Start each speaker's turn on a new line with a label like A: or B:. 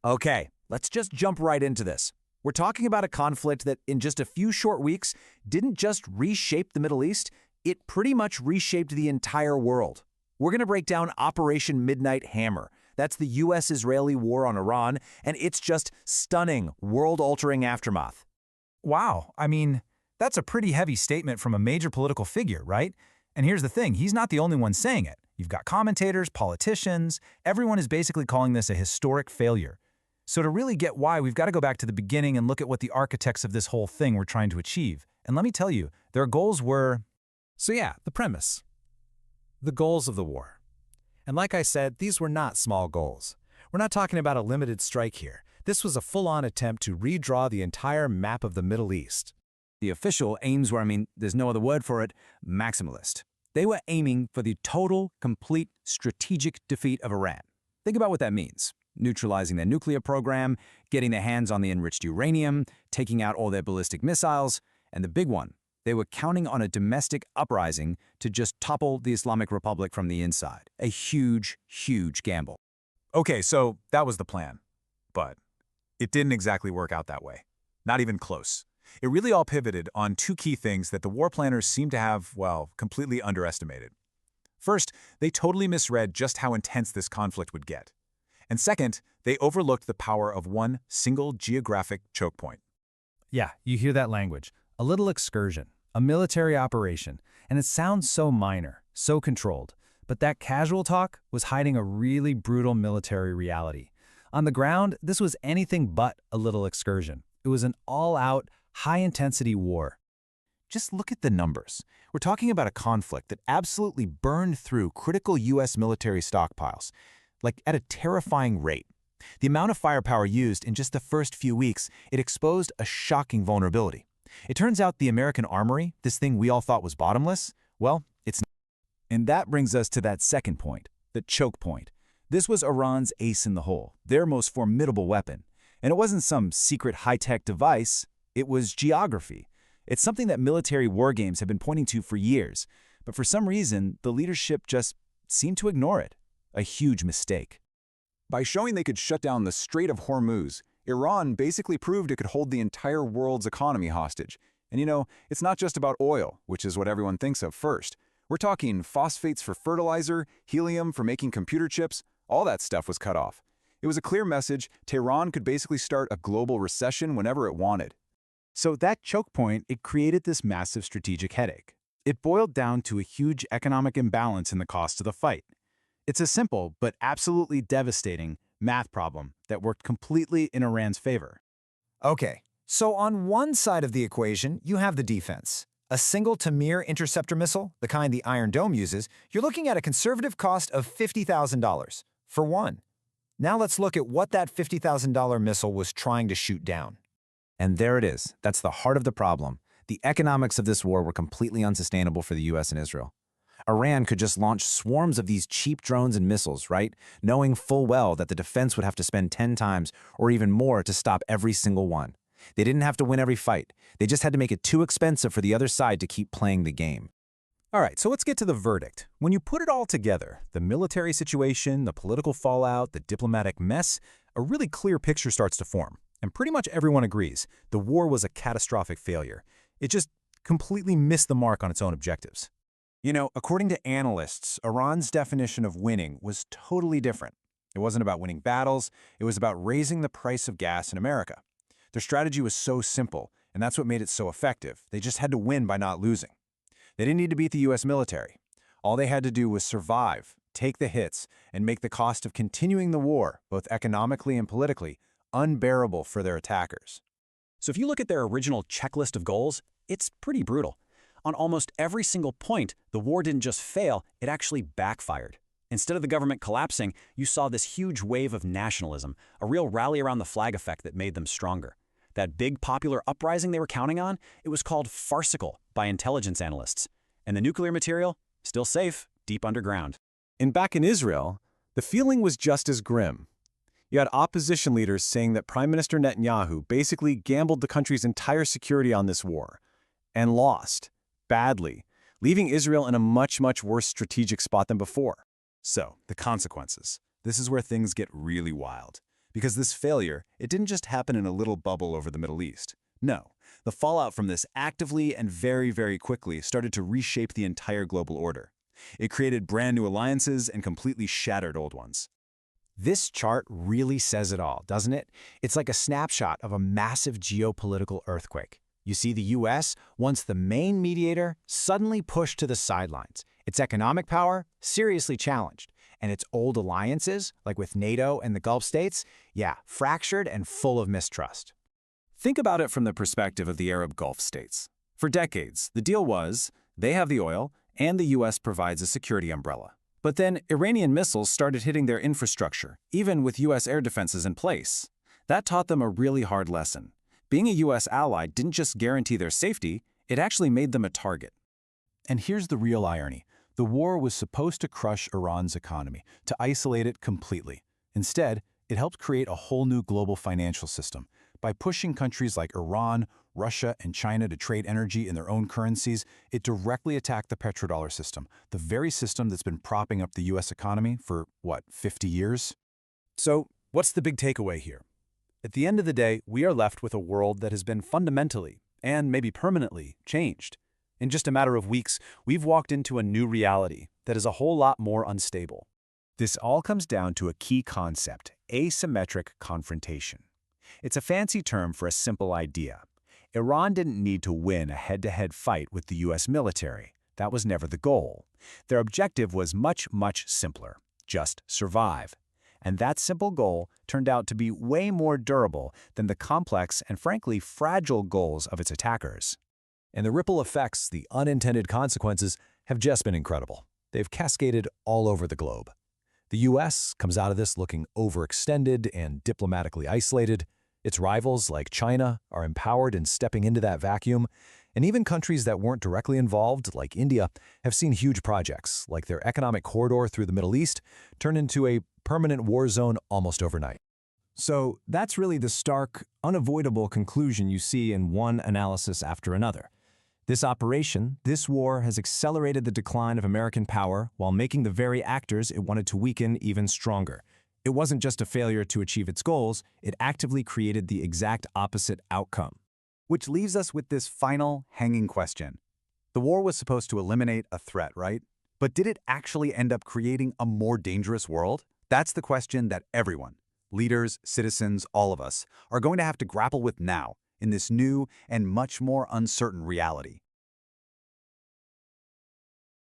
A: Okay, let's just jump right into this. We're talking about a conflict that, in just a few short weeks, didn't just reshape the Middle East, it pretty much reshaped the entire world. We're going to break down Operation Midnight Hammer. That's the US-Israeli war on Iran, and it's just stunning, world-altering aftermath.
B: Wow, I mean, that's a pretty heavy statement from a major political figure, right? And here's the thing, he's not the only one saying it. You've got commentators, politicians, everyone is basically calling this a historic failure. So to really get why, we've got to go back to the beginning and look at what the architects of this whole thing were trying to achieve. And let me tell you, their goals were...
C: So yeah, the premise. The goals of the war. And like I said, these were not small goals. We're not talking about a limited strike here. This was a full-on attempt to redraw the entire map of the Middle East.
A: The official aims were, there's no other word for it, maximalist. They were aiming for the total, complete, strategic defeat of Iran. Think about what that means. Neutralizing their nuclear program, getting their hands on the enriched uranium, taking out all their ballistic missiles, and the big one, they were counting on a domestic uprising to just topple the Islamic Republic from the inside. A huge, huge gamble.
B: Okay, so that was the plan. But it didn't exactly work out that way. Not even close. It really all pivoted on two key things that the war planners seem to have, well, completely underestimated. First, they totally misread just how intense this conflict would get. And second, they overlooked the power of one single geographic choke point.
C: Yeah, you hear that language. A little excursion, a military operation, and it sounds so minor, so controlled. But that casual talk was hiding a really brutal military reality. On the ground, this was anything but a little excursion. It was an all-out, high-intensity war.
A: Just look at the numbers. We're talking about a conflict that absolutely burned through critical U.S. military stockpiles, like at a terrifying rate. The amount of firepower used in just the first few weeks, it exposed a shocking vulnerability. It turns out the American armory, this thing we all thought was bottomless, well, it's not. And that brings us to that second point, the choke point. This was Iran's ace in the hole, their most formidable weapon. And it wasn't some secret high-tech device, it was geography. It's something that military war games have been pointing to for years, but for some reason, the leadership just seemed to ignore it. A huge mistake.
D: By showing they could shut down the Strait of Hormuz, Iran basically proved it could hold the entire world's economy hostage. And it's not just about oil, which is what everyone thinks of first. We're talking phosphates for fertilizer, helium for making computer chips, all that stuff was cut off. It was a clear message. Tehran could basically start a global recession whenever it wanted.
A: So that choke point, it created this massive strategic headache. It boiled down to a huge economic imbalance in the cost of the fight. It's a simple but absolutely devastating math problem that worked completely in Iran's favor.
E: Okay, so on one side of the equation, you have the defense. A single Tamir interceptor missile, the kind the Iron Dome uses, you're looking at a conservative cost of $50,000 for one. Now let's look at what that $50,000 missile was trying to shoot down.
A: And there it is. That's the heart of the problem. The economics of this war were completely unsustainable for the US and Israel. Iran could just launch swarms of these cheap drones and missiles, right? Knowing full well that the defense would have to spend 10 times or even more to stop every single one. They didn't have to win every fight. They just had to make it too expensive for the other side to keep playing the game.
C: All right, so let's get to the verdict. When you put it all together, the military situation, the political fallout, the diplomatic mess, a really clear picture starts to form. And pretty much everyone agrees the war was a catastrophic failure. It just completely missed the mark on its own objectives.
A: According to analysts, Iran's definition of winning was totally different. It wasn't about winning battles, it was about raising the price of gas in America. Their strategy was so simple, and that's what made it so effective. They just had to win by not losing. They didn't need to beat the US military. All they had to do was survive, take the hits, and make the cost of continuing the war, both economically and politically, unbearable for their attackers.
F: So if you look at their original checklist of goals, it's pretty brutal. On almost every single point, the war didn't just fail, it actually backfired. Instead of the government collapsing, you saw this huge wave of nationalism, a real rally around the flag effect that made them stronger. That big popular uprising they were counting on, it was called farcical by intelligence analysts. And the nuclear material, still safe, deep underground.
C: And back in Israel, the feeling was just as grim. You had opposition leaders saying that Prime Minister Netanyahu basically gambled the country's entire security on this war, and lost. Badly, leaving Israel in a much, much worse strategic spot than before.
A: So, the consequences. This is where things get really wild.
D: Because this failure, it didn't just happen in a little bubble over the Middle East. No, the fallout from this actively and very, very quickly started to reshape the entire global order. It created brand new alliances and completely shattered old ones.
E: This chart really says it all, doesn't it? It's like a snapshot of a massive geopolitical earthquake. You see the US, once the main mediator, suddenly pushed to the sidelines. Its economic power, seriously challenged. And its old alliances, like with NATO and the Gulf states, fractured and full of mistrust.
D: Think about it from the perspective of the Arab Gulf states. For decades, the deal was, they have the oil, and the US provides a security umbrella. But then Iranian missiles started hitting their infrastructure, even with US air defenses in place. That taught them a really hard lesson. Being a US ally didn't just guarantee their safety, it actually made them a target. And here's the real irony. The war was supposed to crush Iran's economy, to isolate it completely. Instead, it helped create a whole new global financial system. By pushing countries like Iran, Russia, and China to trade energy in their own currencies, it directly attacked the petrodollar system, the very system that's been propping up the US economy for, 50 years?
C: So, what's the big takeaway here? At the end of the day, we are left with a world that has been fundamentally, and maybe permanently, changed. In just a matter of weeks, we've walked into a new reality that is a whole lot more unstable.
A: This all comes down to a key concept: asymmetric confrontation. It's a fancy term for a simple idea. Iran didn't need to win a head-to-head fight with the US military. That was never the goal. Their objective was much, much simpler: just survive. And that simple goal turned out to be way more durable than the complex and frankly fragile goals of its attackers.
C: And the ripple effects, the unintended consequences, have just been incredible. They've cascaded all over the globe. The US comes out of this looking overextended and diplomatically isolated. Its rivals, like China, are empowered and stepping into that vacuum. And even countries that weren't directly involved, like India, have seen huge projects, like their economic corridor through the Middle East, turn into a permanent war zone almost overnight. So that's really the stark, unavoidable conclusion you see in one analysis after another. This operation, this war, has accelerated the decline of American power while making the very actors it wanted to weaken even stronger. It wasn't just a failure to achieve its goals, it actively created the exact opposite outcome.
D: Which leaves us with this final, hanging question. The war was supposed to eliminate a threat, right? But did it actually end up creating a more dangerous world? That's the question that everyone, leaders, citizens, all of us, are going to have to grapple with now, in this new and much more uncertain reality.